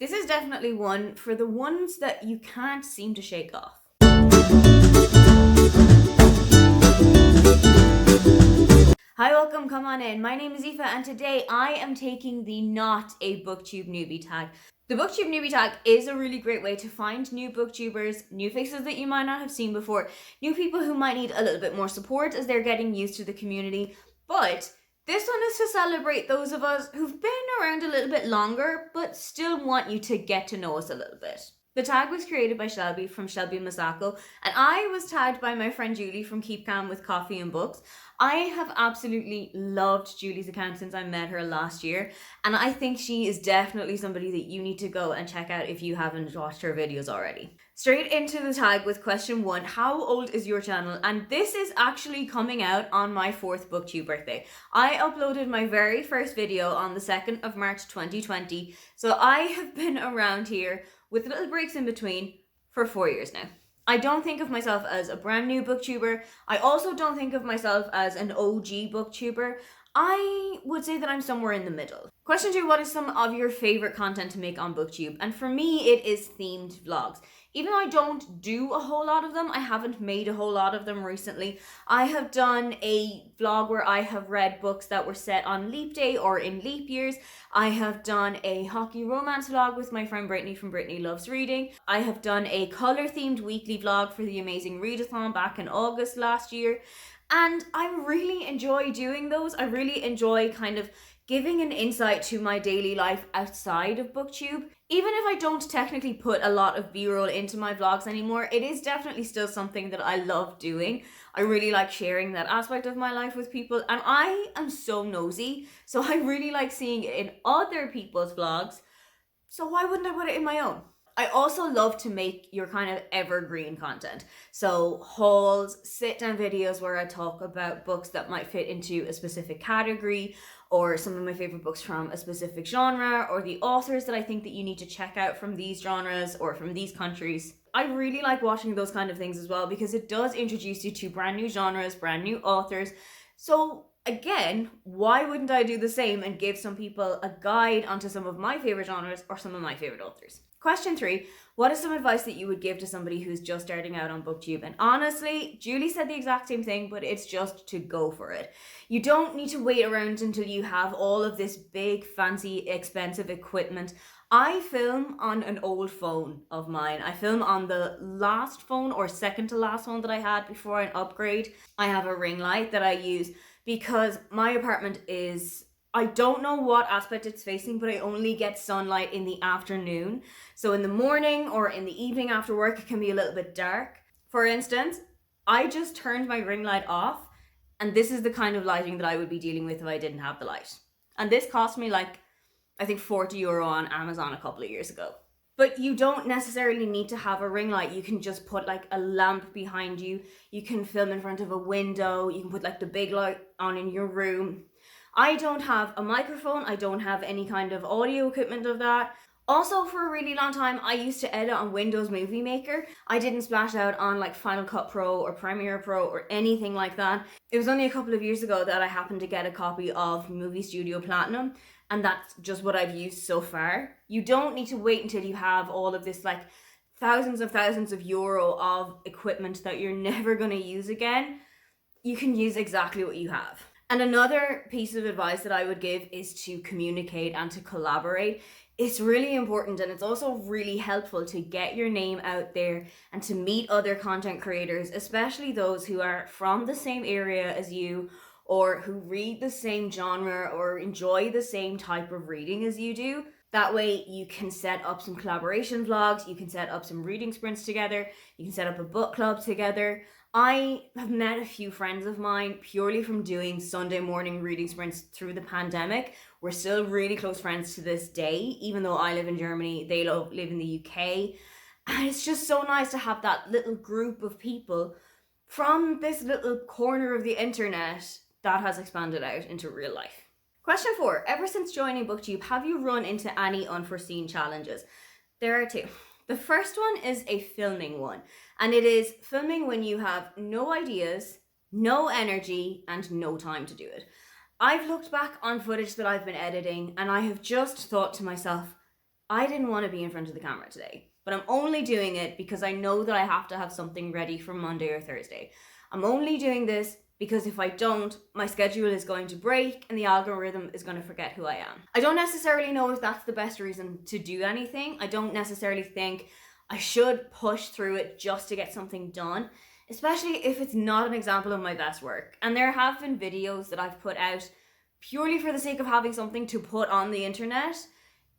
This is definitely one for the ones that you can't seem to shake off. Hi, welcome, come on in. My name is Aoife and today I am taking the Not a Booktube Newbie tag. The Booktube Newbie tag is a really great way to find new booktubers, new faces that you might not have seen before, new people who might need a little bit more support as they're getting used to the community. But this one is to celebrate those of us who've been around a little bit longer but still want you to get to know us a little bit. The tag was created by Shelby from Shelby Masako, and I was tagged by my friend Julie from Keep Calm with Coffee and Books. I have absolutely loved Julie's account since I met her last year, and I think she is definitely somebody that you need to go and check out if you haven't watched her videos already. Straight into the tag with question 1, how old is your channel? And this is actually coming out on my 4th Booktube birthday. I uploaded my very first video on the 2nd of March 2020, so I have been around here with little breaks in between for 4 years now. I don't think of myself as a brand new booktuber. I also don't think of myself as an OG booktuber. I would say that I'm somewhere in the middle. Question 2, what is some of your favorite content to make on Booktube? And for me, it is themed vlogs. Even though I don't do a whole lot of them, I haven't made a whole lot of them recently. I have done a vlog where I have read books that were set on Leap Day or in leap years. I have done a hockey romance vlog with my friend Brittany from Brittany Loves Reading. I have done a colour themed weekly vlog for the Amazing Readathon back in August last year. And I really enjoy doing those. I really enjoy kind of giving an insight to my daily life outside of Booktube. Even if I don't technically put a lot of B-roll into my vlogs anymore, it is definitely still something that I love doing. I really like sharing that aspect of my life with people, and I am so nosy, so I really like seeing it in other people's vlogs, so why wouldn't I put it in my own? I also love to make your kind of evergreen content. So hauls, sit-down videos where I talk about books that might fit into a specific category, or some of my favorite books from a specific genre, or the authors that I think that you need to check out from these genres or from these countries. I really like watching those kind of things as well because it does introduce you to brand new genres, brand new authors. So again, why wouldn't I do the same and give some people a guide onto some of my favorite genres or some of my favorite authors? Question 3, what is some advice that you would give to somebody who's just starting out on Booktube? And honestly, Julie said the exact same thing, but it's just to go for it. You don't need to wait around until you have all of this big, fancy, expensive equipment. I film on an old phone of mine. I film on the last phone or second to last phone that I had before an upgrade. I have a ring light that I use because my apartment is, I don't know what aspect it's facing, but I only get sunlight in the afternoon. So in the morning or in the evening after work, it can be a little bit dark. For instance, I just turned my ring light off, and this is the kind of lighting that I would be dealing with if I didn't have the light. And this cost me like, I think €40 on Amazon a couple of years ago. But you don't necessarily need to have a ring light. You can just put like a lamp behind you. You can film in front of a window. You can put like the big light on in your room. I don't have a microphone. I don't have any kind of audio equipment of that. Also, for a really long time, I used to edit on Windows Movie Maker. I didn't splash out on like Final Cut Pro or Premiere Pro or anything like that. It was only a couple of years ago that I happened to get a copy of Movie Studio Platinum, and that's just what I've used so far. You don't need to wait until you have all of this like thousands of euro of equipment that you're never going to use again. You can use exactly what you have. And another piece of advice that I would give is to communicate and to collaborate. It's really important, and it's also really helpful to get your name out there and to meet other content creators, especially those who are from the same area as you or who read the same genre or enjoy the same type of reading as you do. That way you can set up some collaboration vlogs, you can set up some reading sprints together, you can set up a book club together. I have met a few friends of mine purely from doing Sunday morning reading sprints through the pandemic. We're still really close friends to this day, even though I live in Germany, they live in the UK. And it's just so nice to have that little group of people from this little corner of the internet that has expanded out into real life. Question 4, ever since joining Booktube, have you run into any unforeseen challenges? There are 2. The first one is a filming one, and it is filming when you have no ideas, no energy, and no time to do it. I've looked back on footage that I've been editing, and I have just thought to myself, I didn't want to be in front of the camera today, but I'm only doing it because I know that I have to have something ready for Monday or Thursday. I'm only doing this because if I don't, my schedule is going to break and the algorithm is going to forget who I am. I don't necessarily know if that's the best reason to do anything. I don't necessarily think I should push through it just to get something done, especially if it's not an example of my best work. And there have been videos that I've put out purely for the sake of having something to put on the internet,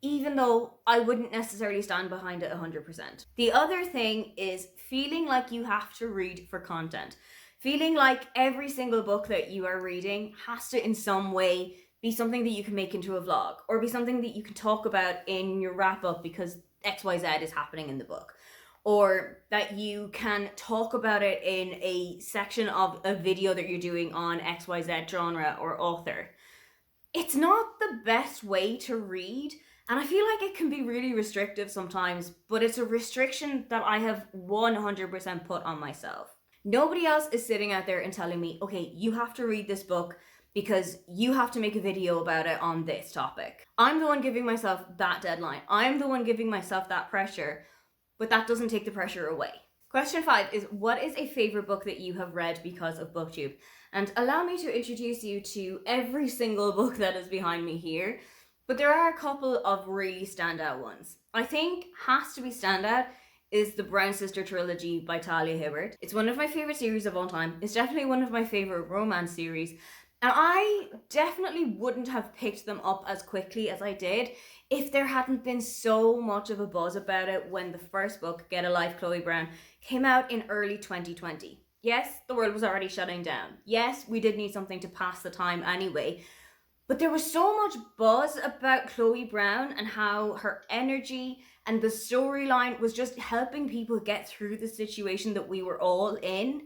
even though I wouldn't necessarily stand behind it 100%. The other thing is feeling like you have to read for content. Feeling like every single book that you are reading has to in some way be something that you can make into a vlog, or be something that you can talk about in your wrap up because XYZ is happening in the book, or that you can talk about it in a section of a video that you're doing on XYZ genre or author. It's not the best way to read, and I feel like it can be really restrictive sometimes, but it's a restriction that I have 100% put on myself. Nobody else is sitting out there and telling me, okay, you have to read this book because you have to make a video about it on this topic. I'm the one giving myself that deadline. I'm the one giving myself that pressure, but that doesn't take the pressure away. Question 5 is, what is a favorite book that you have read because of Booktube? And allow me to introduce you to every single book that is behind me here, but there are a couple of really standout ones. I think has to be standout is the Brown Sister trilogy by Talia Hibbert. It's one of my favorite series of all time. It's definitely one of my favorite romance series. And I definitely wouldn't have picked them up as quickly as I did if there hadn't been so much of a buzz about it when the first book, Get a Life, Chloe Brown, came out in early 2020. Yes, the world was already shutting down. Yes, we did need something to pass the time anyway. But there was so much buzz about Chloe Brown and how her energy and the storyline was just helping people get through the situation that we were all in.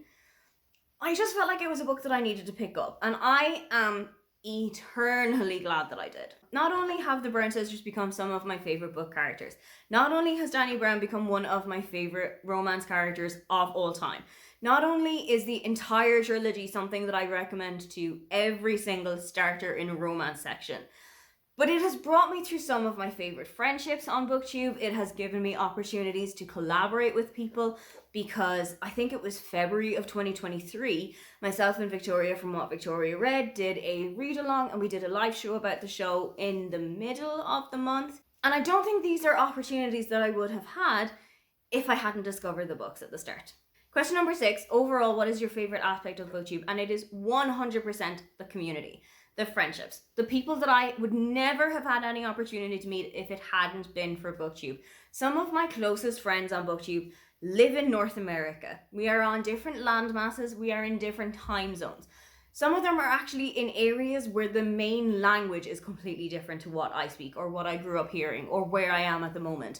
I just felt like it was a book that I needed to pick up, and I am eternally glad that I did. Not only have the Brown sisters become some of my favorite book characters, not only has Dani Brown become one of my favorite romance characters of all time, not only is the entire trilogy something that I recommend to every single starter in a romance section, but it has brought me through some of my favorite friendships on Booktube. It has given me opportunities to collaborate with people, because I think it was February of 2023, myself and Victoria from What Victoria Read did a read along, and we did a live show about the show in the middle of the month. And I don't think these are opportunities that I would have had if I hadn't discovered the books at the start. Question number 6, overall, what is your favorite aspect of Booktube? And it is 100% the community. The friendships, the people that I would never have had any opportunity to meet if it hadn't been for Booktube. Some of my closest friends on Booktube live in North America. We are on different land masses, we are in different time zones. Some of them are actually in areas where the main language is completely different to what I speak or what I grew up hearing or where I am at the moment.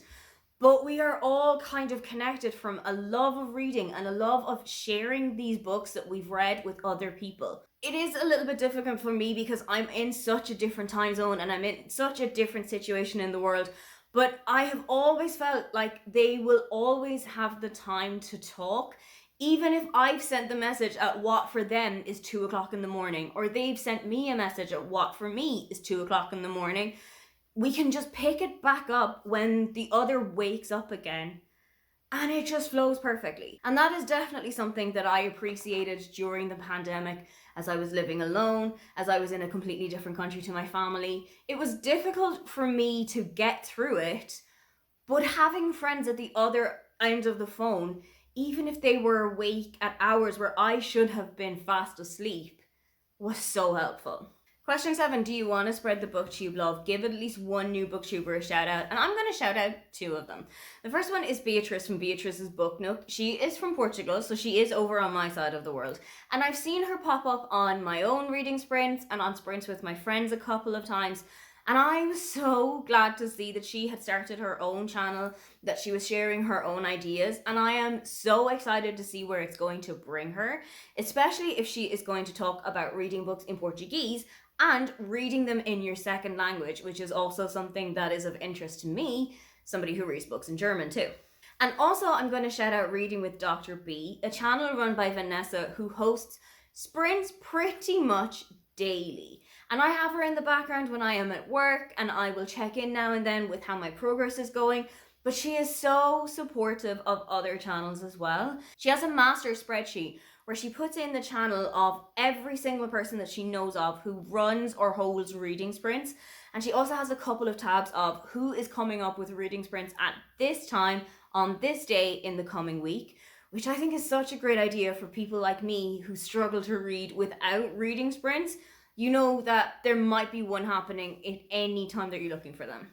But we are all kind of connected from a love of reading and a love of sharing these books that we've read with other people. It is a little bit difficult for me because I'm in such a different time zone and I'm in such a different situation in the world. But I have always felt like they will always have the time to talk, even if I've sent the message at what for them is 2 o'clock in the morning, or they've sent me a message at what for me is 2 o'clock in the morning. We can just pick it back up when the other wakes up again, and it just flows perfectly. And that is definitely something that I appreciated during the pandemic, as I was living alone, as I was in a completely different country to my family. It was difficult for me to get through it, but having friends at the other end of the phone, even if they were awake at hours where I should have been fast asleep, was so helpful. Question 7, do you want to spread the Booktube love? Give at least one new Booktuber a shout out, and I'm going to shout out 2 of them. The first one is Beatrice from Beatrice's Book Nook. She is from Portugal, so she is over on my side of the world. And I've seen her pop up on my own reading sprints and on sprints with my friends a couple of times. And I was so glad to see that she had started her own channel, that she was sharing her own ideas, and I am so excited to see where it's going to bring her, especially if she is going to talk about reading books in Portuguese and reading them in your second language, which is also something that is of interest to me, somebody who reads books in German too. And also I'm going to shout out Reading with Dr. B, a channel run by Vanessa who hosts sprints pretty much daily. And I have her in the background when I am at work, and I will check in now and then with how my progress is going. But she is so supportive of other channels as well. She has a master spreadsheet where she puts in the channel of every single person that she knows of who runs or holds reading sprints. And she also has a couple of tabs of who is coming up with reading sprints at this time on this day in the coming week, which I think is such a great idea for people like me who struggle to read without reading sprints. You know that there might be one happening at any time that you're looking for them.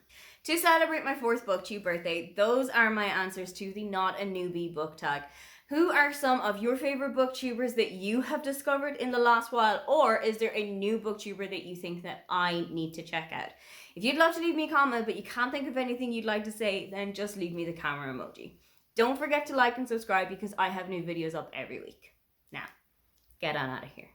To celebrate my 4th Booktube birthday, those are my answers to the Not a Newbie book tag. Who are some of your favorite booktubers that you have discovered in the last while, or is there a new booktuber that you think that I need to check out? If you'd love to leave me a comment but you can't think of anything you'd like to say, then just leave me the camera emoji. Don't forget to like and subscribe because I have new videos up every week. Now, get on out of here.